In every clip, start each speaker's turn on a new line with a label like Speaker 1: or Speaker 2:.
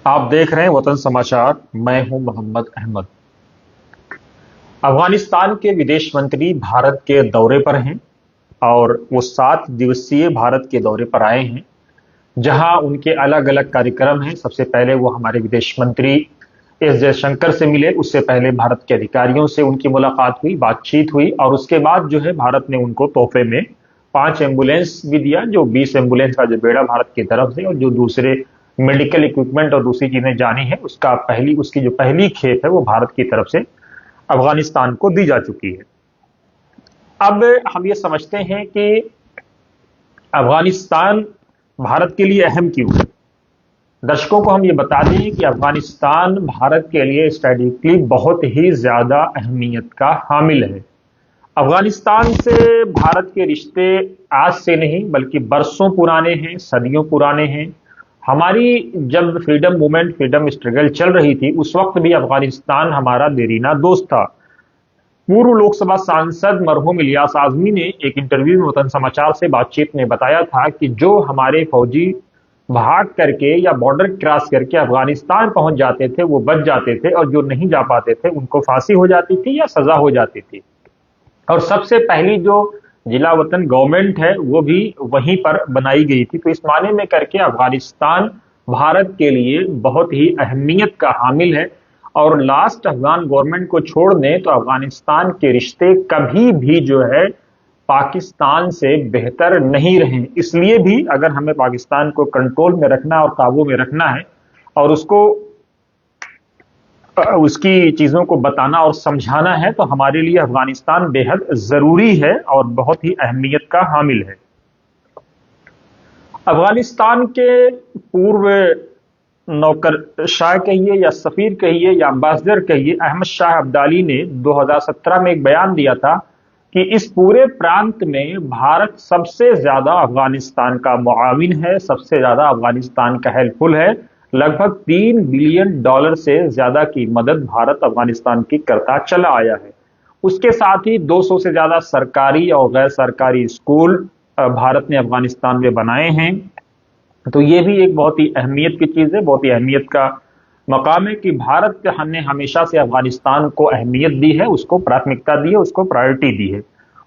Speaker 1: आप देख रहे हैं वतन समाचार। मैं हूं मोहम्मद अहमद। अफगानिस्तान के विदेश मंत्री भारत के दौरे पर हैं और वो 7 दिवसीय भारत के दौरे पर आए हैं, जहां उनके अलग अलग कार्यक्रम हैं। सबसे पहले वो हमारे विदेश मंत्री एस जयशंकर से मिले। उससे पहले भारत के अधिकारियों से उनकी मुलाकात हुई, बातचीत हुई और उसके बाद जो है भारत ने उनको तोहफे में 5 एम्बुलेंस भी दिया, जो 20 एम्बुलेंस का जो बेड़ा भारत की तरफ से और जो दूसरे मेडिकल इक्विपमेंट और दूसरी चीजें जानी है उसकी जो पहली खेप है वो भारत की तरफ से अफगानिस्तान को दी जा चुकी है। अब हम ये समझते हैं कि अफगानिस्तान भारत के लिए अहम क्यों है। दर्शकों को हम ये बता दें कि अफगानिस्तान भारत के लिए स्ट्रेटेजिकली बहुत ही ज्यादा अहमियत का हामिल है। अफगानिस्तान से भारत के रिश्ते आज से नहीं बल्कि बरसों पुराने हैं, सदियों पुराने हैं। हमारी जब फ्रीडम मूवमेंट, फ्रीडम स्ट्रगल चल रही थी, उस वक्त भी अफगानिस्तान हमारा देरीना दोस्त था। पूर्व लोकसभा सांसद मरहूम इलियास आजमी ने एक इंटरव्यू में वतन समाचार से बातचीत में बताया था कि जो हमारे फौजी भाग करके या बॉर्डर क्रॉस करके अफगानिस्तान पहुंच जाते थे वो बच जाते थे, और जो नहीं जा पाते थे उनको फांसी हो जाती थी या सजा हो जाती थी। और सबसे पहली जो जिला वतन गवर्नमेंट है वो भी वहीं पर बनाई गई थी। तो इस माने में करके अफगानिस्तान भारत के लिए बहुत ही अहमियत का हामिल है। और लास्ट अफगान गवर्नमेंट को छोड़ दें तो अफगानिस्तान के रिश्ते कभी भी जो है पाकिस्तान से बेहतर नहीं रहे। इसलिए भी अगर हमें पाकिस्तान को कंट्रोल में रखना और काबू में रखना है और उसकी चीजों को बताना और समझाना है तो हमारे लिए अफगानिस्तान बेहद जरूरी है और बहुत ही अहमियत का हामिल है। अफगानिस्तान के पूर्व नौकरशाह कहिए या सफीर कहिए या अम्बासडर कहिए, अहमद शाह अब्दाली ने 2017 में एक बयान दिया था कि इस पूरे प्रांत में भारत सबसे ज्यादा अफगानिस्तान का मुआविन है, सबसे ज्यादा अफगानिस्तान का हेल्पफुल है। लगभग $3 बिलियन से ज्यादा की मदद भारत अफगानिस्तान की करता चला आया है। उसके साथ ही 200 से ज्यादा सरकारी और गैर सरकारी स्कूल भारत ने अफगानिस्तान में बनाए हैं। तो ये भी एक बहुत ही अहमियत की चीज है, बहुत ही अहमियत का मकाम है कि भारत ने हमेशा से अफगानिस्तान को अहमियत दी है, उसको प्राथमिकता दी है, उसको प्रायोरिटी दी है।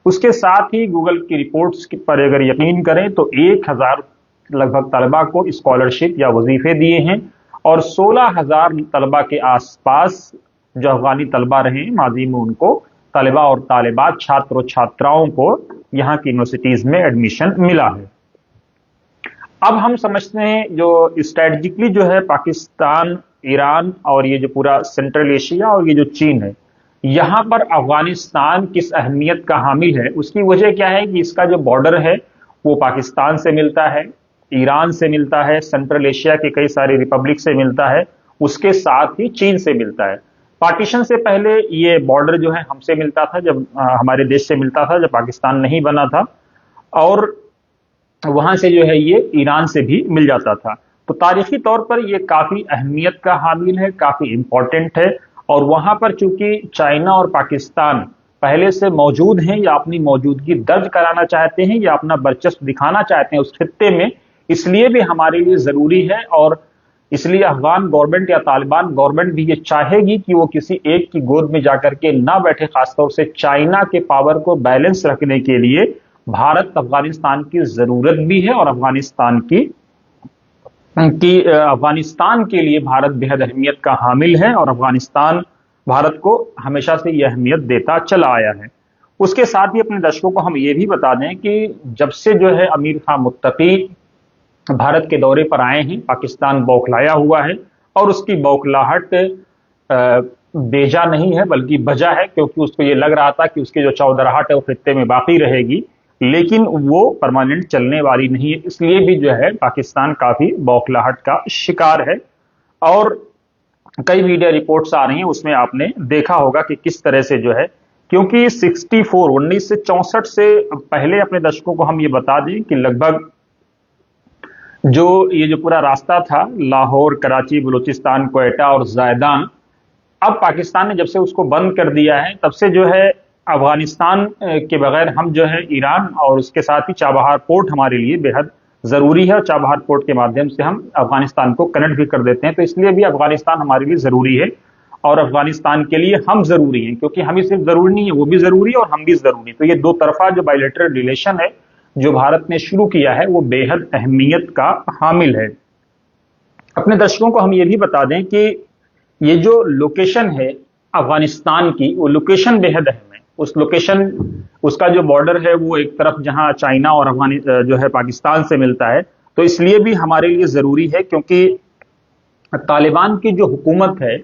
Speaker 1: उसके साथ ही गूगल की रिपोर्ट्स पर अगर यकीन करें तो 1000 लगभग तलबा को स्कॉलरशिप या वजीफे दिए हैं और 16,000 तलबा के आसपास जो अफगानी तलबा रहे माजी में उनको तलबा और तालिबात, छात्र और छात्राओं को यहाँ की यूनिवर्सिटीज में एडमिशन मिला है। अब हम समझते हैं जो स्ट्रेटेजिकली जो है पाकिस्तान, ईरान और ये जो पूरा सेंट्रल एशिया और ये जो चीन है, यहां पर अफगानिस्तान किस अहमियत का हामिल है। उसकी वजह क्या है कि इसका जो बॉर्डर है वो पाकिस्तान से मिलता है, ईरान से मिलता है, सेंट्रल एशिया के कई सारे रिपब्लिक से मिलता है, उसके साथ ही चीन से मिलता है। पार्टीशन से पहले ये बॉर्डर जो है हमसे मिलता था, जब हमारे देश से मिलता था, जब पाकिस्तान नहीं बना था, और वहां से जो है ये ईरान से भी मिल जाता था। तो तारीखी तौर पर ये काफी अहमियत का हामिल है, काफी इंपॉर्टेंट है। और वहां पर चूंकि चाइना और पाकिस्तान पहले से मौजूद हैं या अपनी मौजूदगी दर्ज कराना चाहते हैं या अपना वर्चस्व दिखाना चाहते हैं उस खित्ते में, इसलिए भी हमारे लिए जरूरी है। और इसलिए अफगान गवर्नमेंट या तालिबान गवर्नमेंट भी ये चाहेगी कि वो किसी एक की गोद में जाकर के ना बैठे। खासतौर से चाइना के पावर को बैलेंस रखने के लिए भारत अफगानिस्तान की जरूरत भी है और अफगानिस्तान के लिए भारत बेहद अहमियत का हामिल है और अफगानिस्तान भारत को हमेशा से यह अहमियत देता चला आया है। उसके साथ ही अपने दर्शकों को हम ये भी बता दें कि जब से जो है अमीर खान मुत्तकी भारत के दौरे पर आए हैं, पाकिस्तान बौखलाया हुआ है और उसकी बौखलाहट बेजा नहीं है बल्कि बजा है, क्योंकि उसको ये लग रहा था कि उसकी जो चौधराहट है वो खित्ते में बाकी रहेगी, लेकिन वो परमानेंट चलने वाली नहीं है। इसलिए भी जो है पाकिस्तान काफी बौखलाहट का शिकार है। और कई मीडिया रिपोर्ट्स आ रही हैं, उसमें आपने देखा होगा कि किस तरह से जो है, क्योंकि 1964 से पहले अपने दर्शकों को हम ये बता दें कि लगभग ये जो पूरा रास्ता था लाहौर, कराची, बलूचिस्तान, क्वेटा और जायदान, अब पाकिस्तान ने जब से उसको बंद कर दिया है तब से जो है अफगानिस्तान के बगैर हम जो है ईरान और उसके साथ ही चाबहार पोर्ट हमारे लिए बेहद जरूरी है, और चाबहार पोर्ट के माध्यम से हम अफगानिस्तान को कनेक्ट भी कर देते हैं। तो इसलिए भी अफगानिस्तान हमारे लिए जरूरी है, और अफगानिस्तान के लिए हम जरूरी हैं, क्योंकि हम ही सिर्फ जरूरी नहीं है, वो भी जरूरी है और हम भी जरूरी। तो ये दो तरफा जो बायलैटरल रिलेशन है जो भारत ने शुरू किया है, वो बेहद अहमियत का हामिल है। अपने दर्शकों को हम ये भी बता दें कि ये जो लोकेशन है अफगानिस्तान की, वो लोकेशन बेहद अहम है। उस लोकेशन, उसका जो बॉर्डर है वो एक तरफ जहां चाइना और जो है पाकिस्तान से मिलता है, तो इसलिए भी हमारे लिए जरूरी है, क्योंकि तालिबान की जो हुकूमत है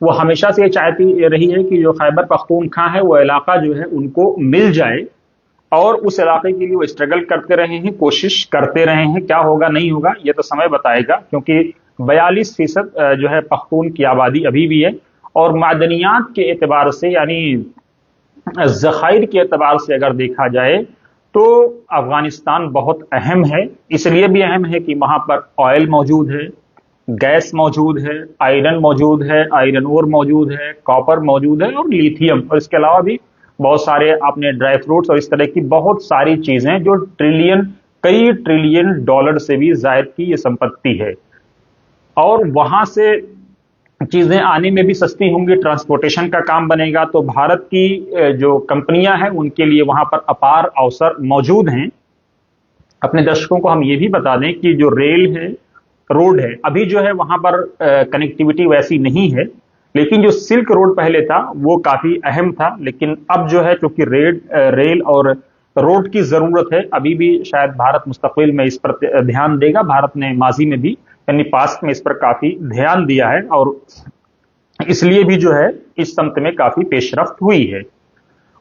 Speaker 1: वो हमेशा से ये चाहती रही है कि जो खैबर पख्तूनख्वा है वो इलाका जो है उनको मिल जाए, और उस इलाके के लिए वो स्ट्रगल करते रहे हैं, कोशिश करते रहे हैं। क्या होगा नहीं होगा ये तो समय बताएगा, क्योंकि 42% जो है पख्तून की आबादी अभी भी है, और मादनियात के एतबार से यानी जखायर के एतबार से अगर देखा जाए तो अफगानिस्तान बहुत अहम है। इसलिए भी अहम है कि वहां पर ऑयल मौजूद है, गैस मौजूद है, आयरन मौजूद है, आयरन ओर मौजूद है, कॉपर मौजूद है, और लिथियम, और इसके अलावा भी बहुत सारे आपने ड्राई फ्रूट्स और इस तरह की बहुत सारी चीजें जो कई ट्रिलियन डॉलर से भी ज्यादा की ये संपत्ति है। और वहां से चीजें आने में भी सस्ती होंगी, ट्रांसपोर्टेशन का काम बनेगा। तो भारत की जो कंपनियां हैं उनके लिए वहां पर अपार अवसर मौजूद हैं। अपने दर्शकों को हम ये भी बता दें कि जो रेल है, रोड है, अभी जो है वहां पर कनेक्टिविटी वैसी नहीं है, लेकिन जो सिल्क रोड पहले था वो काफी अहम था। लेकिन अब जो है, क्योंकि रेल और रोड की जरूरत है, अभी भी शायद भारत मुस्तकबिल में इस पर ध्यान देगा। भारत ने माजी में भी यानी पास्ट में इस पर काफी ध्यान दिया है, और इसलिए भी जो है इस सम्त में काफी पेशरफ्त हुई है।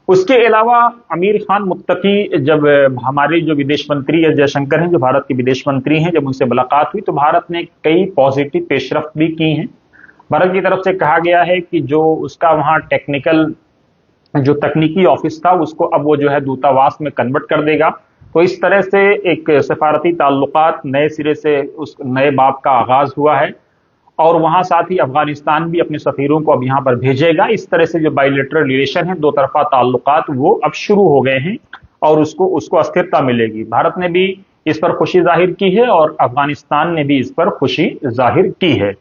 Speaker 1: उसके अलावा आमिर खान मुत्तकी, जब हमारे जो विदेश मंत्री एस जयशंकर हैं, जो भारत के विदेश मंत्री हैं, जब उनसे मुलाकात हुई तो भारत ने कई पॉजिटिव पेशरफ्त भी की हैं। भारत की तरफ से कहा गया है कि जो उसका वहां जो तकनीकी ऑफिस था उसको अब वो जो है दूतावास में कन्वर्ट कर देगा। तो इस तरह से एक सफारती ताल्लुकात नए सिरे से उस नए बाब का आगाज हुआ है, और वहां साथ ही अफगानिस्तान भी अपने सफीरों को अब यहां पर भेजेगा। इस तरह से जो बायलैटरल रिलेशन है, दो तरफा ताल्लुकात, वो अब शुरू हो गए हैं, और उसको अस्थिरता मिलेगी। भारत ने भी इस पर खुशी जाहिर की है, और अफगानिस्तान ने भी इस पर खुशी जाहिर की है।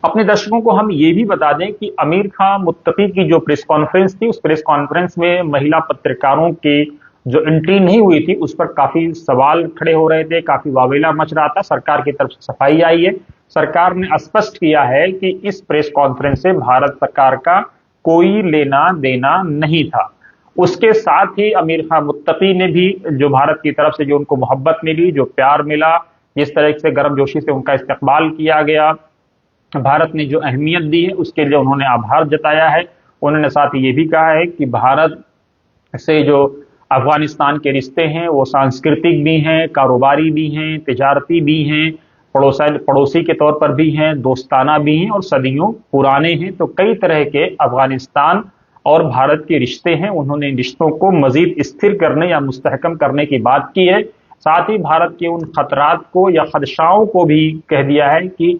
Speaker 1: अपने दर्शकों को हम ये भी बता दें कि आमिर खान मुत्तकी की जो प्रेस कॉन्फ्रेंस थी, उस प्रेस कॉन्फ्रेंस में महिला पत्रकारों की जो एंट्री नहीं हुई थी उस पर काफी सवाल खड़े हो रहे थे, काफी वावेला मच रहा था। सरकार की तरफ से सफाई आई है, सरकार ने स्पष्ट किया है कि इस प्रेस कॉन्फ्रेंस से भारत सरकार का कोई लेना देना नहीं था। उसके साथ ही आमिर खान मुत्तकी ने भी जो भारत की तरफ से जो उनको मोहब्बत मिली, जो प्यार मिला, जिस तरह से गर्मजोशी से उनका इस्तकबाल किया गया, भारत ने जो अहमियत दी है उसके लिए उन्होंने आभार जताया है। उन्होंने साथ ही ये भी कहा है कि भारत से जो अफगानिस्तान के रिश्ते हैं वो सांस्कृतिक भी हैं, कारोबारी भी हैं, तिजारती भी हैं, पड़ोसी के तौर पर भी हैं, दोस्ताना भी हैं, और सदियों पुराने हैं। तो कई तरह के अफगानिस्तान और भारत के रिश्ते हैं। उन्होंने इन रिश्तों को मजीद स्थिर करने या मुस्तहकम करने की बात की है। साथ ही भारत के उन खतरात को या खदशाओं को भी कह दिया है कि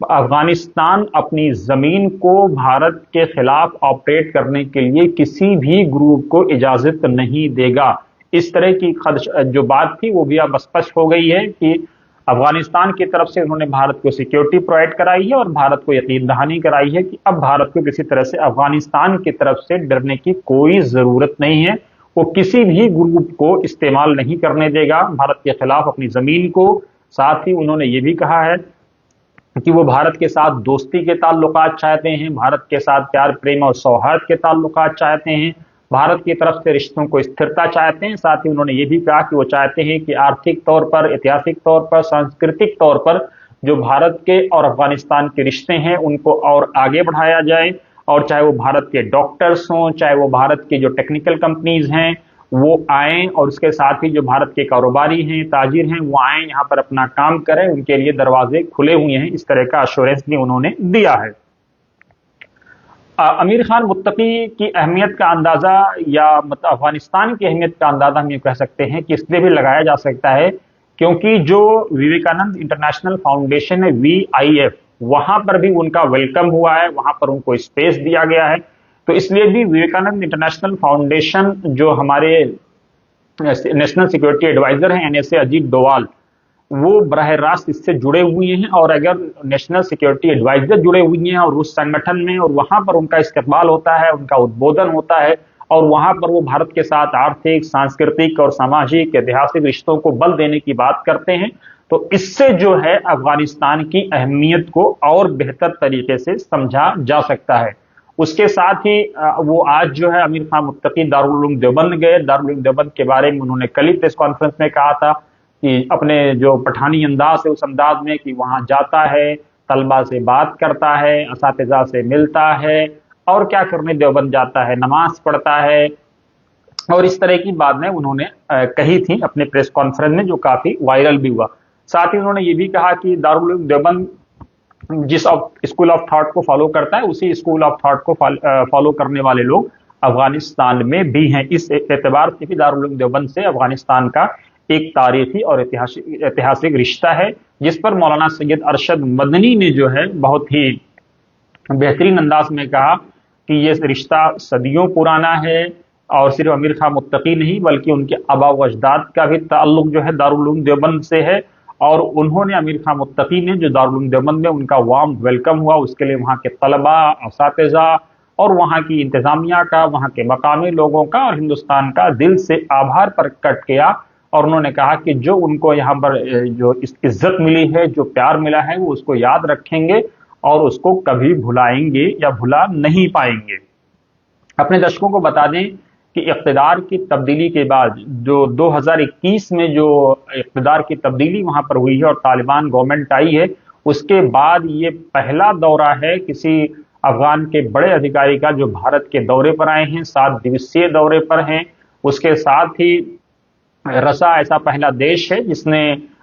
Speaker 1: अफगानिस्तान अपनी जमीन को भारत के खिलाफ ऑपरेट करने के लिए किसी भी ग्रुप को इजाजत नहीं देगा। इस तरह की जो बात थी वो भी अब स्पष्ट हो गई है कि अफगानिस्तान की तरफ से उन्होंने भारत को सिक्योरिटी प्रोवाइड कराई है, और भारत को यकीन दहानी कराई है कि अब भारत को किसी तरह से अफगानिस्तान की तरफ से डरने की कोई जरूरत नहीं है। वो किसी भी ग्रुप को इस्तेमाल नहीं करने देगा भारत के खिलाफ अपनी जमीन को। साथ ही उन्होंने ये भी कहा है कि वो भारत के साथ दोस्ती के ताल्लुकात चाहते हैं, भारत के साथ प्यार प्रेम और सौहार्द के ताल्लुकात चाहते हैं, भारत की तरफ से रिश्तों को स्थिरता चाहते हैं। साथ ही उन्होंने ये भी कहा कि वो चाहते हैं कि आर्थिक तौर पर, ऐतिहासिक तौर पर, सांस्कृतिक तौर पर जो भारत के और अफगानिस्तान के रिश्ते हैं उनको और आगे बढ़ाया जाए, और चाहे वो भारत के डॉक्टर्स हों, चाहे वो भारत के जो टेक्निकल कंपनीज हैं वो आएं, और उसके साथ ही जो भारत के कारोबारी हैं, ताजिर हैं, वो आएं, यहाँ पर अपना काम करें, उनके लिए दरवाजे खुले हुए हैं। इस तरह का अश्योरेंस भी उन्होंने दिया है। आमिर खान मुत्तकी की अहमियत का अंदाजा, या मतलब अफगानिस्तान की अहमियत का अंदाजा हम ये कह सकते हैं कि इसलिए भी लगाया जा सकता है क्योंकि जो विवेकानंद इंटरनेशनल फाउंडेशन है, VIF, वहां पर भी उनका वेलकम हुआ है, वहां पर उनको स्पेस दिया गया है। तो इसलिए भी विवेकानंद इंटरनेशनल फाउंडेशन जो हमारे नेशनल सिक्योरिटी एडवाइजर हैं NSA अजीत डोवाल, वो बराह रास्त इससे जुड़े हुए हैं। और अगर नेशनल सिक्योरिटी एडवाइजर जुड़े हुए हैं और उस संगठन में, और वहां पर उनका इस्तेमाल होता है, उनका उद्बोधन होता है, और वहां पर वो भारत के साथ आर्थिक, सांस्कृतिक और सामाजिक, ऐतिहासिक रिश्तों को बल देने की बात करते हैं, तो इससे जो है अफगानिस्तान की अहमियत को और बेहतर तरीके से समझा जा सकता है। उसके साथ ही वो आज जो है अमीर खान मुत्तकी दारुल उलूम देवबंद गए। दारुल उलूम देवबंद के बारे में उन्होंने कल ही प्रेस कॉन्फ्रेंस में कहा था कि अपने जो पठानी अंदाज है उस अंदाज में कि वहां जाता है, तलबा से बात करता है, असातिज़ा से मिलता है, और क्या करने देवबंद जाता है, नमाज पढ़ता है, और इस तरह की बातें उन्होंने कही थी अपने प्रेस कॉन्फ्रेंस में, जो काफी वायरल भी हुआ। साथ ही उन्होंने ये भी कहा कि दारुल उलूम देवबंद जिस स्कूल ऑफ थॉट को फॉलो करता है, उसी स्कूल ऑफ थॉट को फॉलो करने वाले लोग अफगानिस्तान में भी हैं। इस एतबार से भी दारुल उलूम देवबंद से अफगानिस्तान का एक तारीखी और ऐतिहासिक रिश्ता है, जिस पर मौलाना सैयद अरशद मदनी ने जो है बहुत ही बेहतरीन अंदाज में कहा कि ये रिश्ता सदियों पुराना है, और सिर्फ अमीर खान मुत्तकी नहीं बल्कि उनके आबा व अजदाद का भी ताल्लुक जो है दारुल उलूम देवबंद से है। और उन्होंने, अमीर खान मुत्तकी ने, जो दारुल उलूम देवबंद में उनका वार्म वेलकम हुआ, उसके लिए वहाँ के तलबा, असातिज़ा और वहाँ की इंतजामिया का, वहाँ के मकामी लोगों का और हिंदुस्तान का दिल से आभार प्रकट किया। और उन्होंने कहा कि जो उनको यहाँ पर जो इज्जत मिली है, जो प्यार मिला है, वो उसको याद रखेंगे और उसको कभी भुलाएंगे या भुला नहीं पाएंगे। अपने दर्शकों को बता दें कि इक़्तिदार की तब्दीली के बाद जो 2021 में जो इक़्तिदार की तब्दीली वहां पर हुई है और तालिबान गवर्नमेंट आई है, उसके बाद ये पहला दौरा है किसी अफगान के बड़े अधिकारी का जो भारत के दौरे पर आए हैं, 7 दिवसीय दौरे पर हैं। उसके साथ ही रसा ऐसा पहला देश है जिसने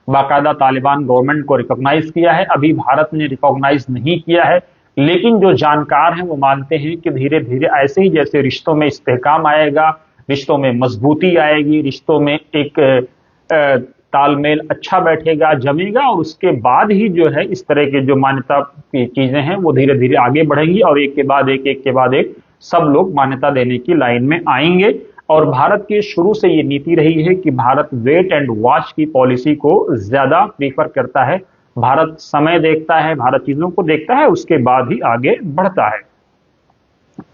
Speaker 1: बाकायदा तालिबान गवर्नमेंट को रिकॉग्नाइज किया है। अभी भारत ने रिकॉग्नाइज नहीं किया है, लेकिन जो जानकार हैं वो मानते हैं कि धीरे धीरे ऐसे ही जैसे रिश्तों में इस्तेहकाम आएगा, रिश्तों में मजबूती आएगी, रिश्तों में एक तालमेल अच्छा बैठेगा, जमेगा, और उसके बाद ही जो है इस तरह के जो मान्यता की चीजें हैं वो धीरे धीरे आगे बढ़ेंगी, और एक के बाद एक सब लोग मान्यता देने की लाइन में आएंगे। और भारत की शुरू से ये नीति रही है कि भारत वेट एंड वॉच की पॉलिसी को ज्यादा प्रीफर करता है। भारत समय देखता है, भारत चीजों को देखता है, उसके बाद ही आगे बढ़ता है।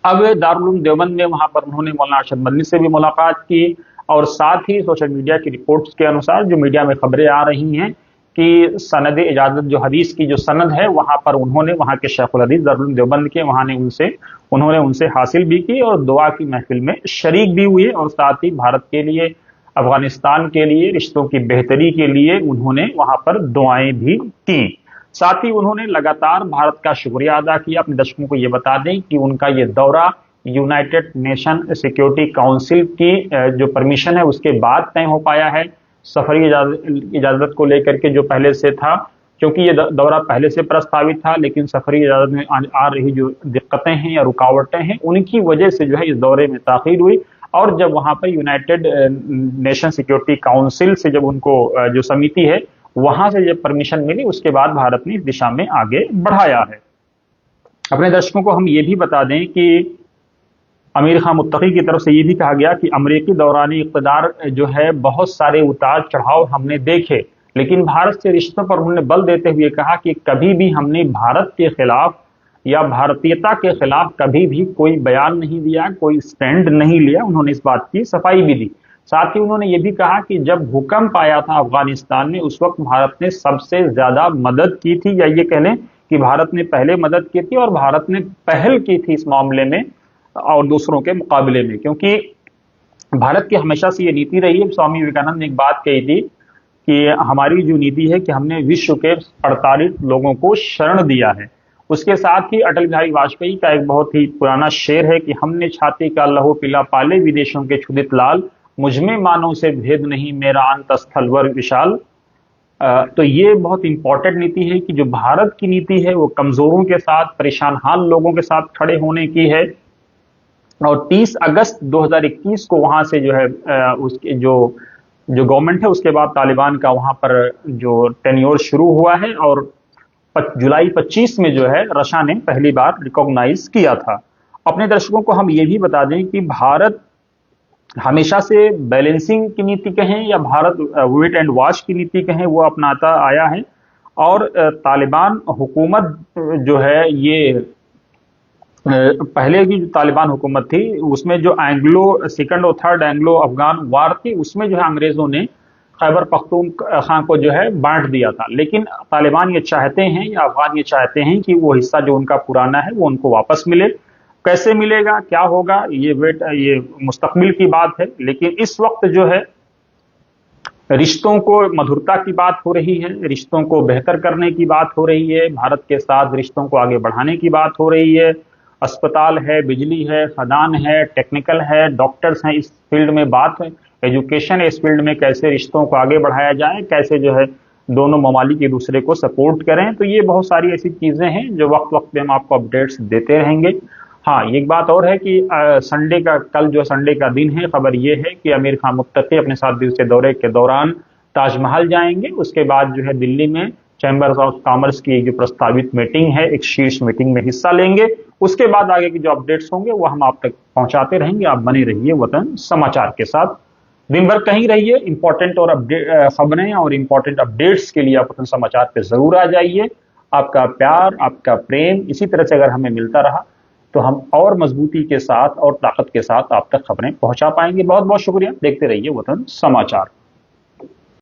Speaker 1: अब दारुल उलूम देवबंद में वहां पर उन्होंने मौलाना अरशद मदनी से भी मुलाकात की, और साथ ही सोशल मीडिया की रिपोर्ट्स के अनुसार, जो मीडिया में खबरें आ रही हैं कि सनद इजाजत, जो हदीस की जो सनद है, वहां पर उन्होंने वहां के शेखुल हदीस दारुल उलूम देवबंद के उन्होंने उनसे हासिल भी की और दुआ की महफिल में शरीक भी हुए, और साथ ही भारत के लिए, अफगानिस्तान के लिए, रिश्तों की बेहतरी के लिए उन्होंने वहां पर दुआएं भी की। साथ ही उन्होंने लगातार भारत का शुक्रिया अदा किया। अपने दर्शकों को यह बता दें कि उनका यह दौरा यूनाइटेड नेशन सिक्योरिटी काउंसिल की जो परमिशन है उसके बाद तय हो पाया है। सफरी इजाजत को लेकर के जो पहले से था, क्योंकि ये दौरा पहले से प्रस्तावित था, लेकिन सफरी इजाजत में आ रही जो दिक्कतें हैं या रुकावटें हैं, उनकी वजह से जो है इस दौरे में ताखीर हुई। और जब वहां पर यूनाइटेड नेशन सिक्योरिटी काउंसिल से जब उनको जो समिति है वहां से जब परमिशन मिली, उसके बाद भारत ने इस दिशा में आगे बढ़ाया है। अपने दर्शकों को हम ये भी बता दें कि अमीर खान मुत्तकी की तरफ से ये भी कहा गया कि अमेरिकी दौरानी इक़्तिदार जो है बहुत सारे उतार चढ़ाव हमने देखे, लेकिन भारत से रिश्तों पर उन्होंने बल देते हुए कहा कि कभी भी हमने भारत के खिलाफ या भारतीयता के खिलाफ कभी भी कोई बयान नहीं दिया, कोई स्टैंड नहीं लिया। उन्होंने इस बात की सफाई भी दी। साथ ही उन्होंने ये भी कहा कि जब भूकंप आया था अफगानिस्तान में, उस वक्त भारत ने सबसे ज्यादा मदद की थी, या ये कह लें कि भारत ने पहले मदद की थी और भारत ने पहल की थी इस मामले में और दूसरों के मुकाबले में, क्योंकि भारत की हमेशा से ये नीति रही है। स्वामी विवेकानंद ने एक बात कही थी कि हमारी जो नीति है कि हमने विश्व के 48 लोगों को शरण दिया है। उसके साथ ही अटल बिहारी वाजपेयी का एक बहुत ही पुराना शेर है कि हमने छाती का लहू पीला पाले विदेशों के क्षुदित लाल, मुझमें मानव से भेद नहीं मेरा अंतस्थलवर विशाल। तो ये बहुत इंपॉर्टेंट नीति है कि जो भारत की नीति है वो कमजोरों के साथ, परेशान हाल लोगों के साथ खड़े होने की है। और 30 अगस्त 2021 को वहां से जो है उसके जो गवर्नमेंट है उसके बाद तालिबान का वहां पर जो टेन्योर शुरू हुआ है, और जुलाई 25 में जो है रशा ने पहली बार रिकॉग्नाइज किया था। अपने दर्शकों को हम ये भी बता दें कि भारत हमेशा से बैलेंसिंग की नीति कहें या भारत वेट एंड वॉच की नीति कहें, वो अपनाता आया है। और तालिबान हुकूमत जो है ये पहले की जो तालिबान हुकूमत थी उसमें जो एंग्लो सेकंड और थर्ड एंग्लो अफगान वार थी उसमें जो है अंग्रेजों ने खैबर पख्तूनख्वा को जो है बांट दिया था। लेकिन तालिबान ये चाहते हैं या अफगान ये चाहते हैं कि वो हिस्सा जो उनका पुराना है वो उनको वापस मिले। कैसे मिलेगा, क्या होगा, ये मुस्तकबिल की बात है। लेकिन इस वक्त जो है रिश्तों को मधुरता की बात हो रही है, रिश्तों को बेहतर करने की बात हो रही है, भारत के साथ रिश्तों को आगे बढ़ाने की बात हो रही है। अस्पताल है, बिजली है, खदान है, टेक्निकल है, डॉक्टर्स हैं, इस फील्ड में बात है, एजुकेशन है, इस फील्ड में कैसे रिश्तों को आगे बढ़ाया जाए, कैसे जो है दोनों ममालिक एक दूसरे को सपोर्ट करें। तो ये बहुत सारी ऐसी चीजें हैं जो वक्त वक्त पे हम आपको अपडेट्स देते रहेंगे। हाँ, एक बात और है कि संडे का कल जो संडे का दिन है, खबर ये है कि आमिर खान मुत्तकी अपने 7 दिवसीय दौरे के दौरान ताजमहल जाएंगे। उसके बाद जो है दिल्ली में चैम्बर्स ऑफ कॉमर्स की जो प्रस्तावित मीटिंग है, एक शीर्ष मीटिंग में हिस्सा लेंगे। उसके बाद आगे की जो अपडेट्स होंगे वो हम आप तक पहुंचाते रहेंगे। आप बने रहिए वतन समाचार के साथ, दिन भर कहीं रहिए। इंपॉर्टेंट और खबरें और इंपॉर्टेंट अपडेट्स के लिए आप वतन समाचार पे जरूर आ जाइए। आपका प्यार, आपका प्रेम इसी तरह से अगर हमें मिलता रहा तो हम और मजबूती के साथ और ताकत के साथ आप तक खबरें पहुंचा पाएंगे। बहुत बहुत शुक्रिया। देखते रहिए वतन समाचार।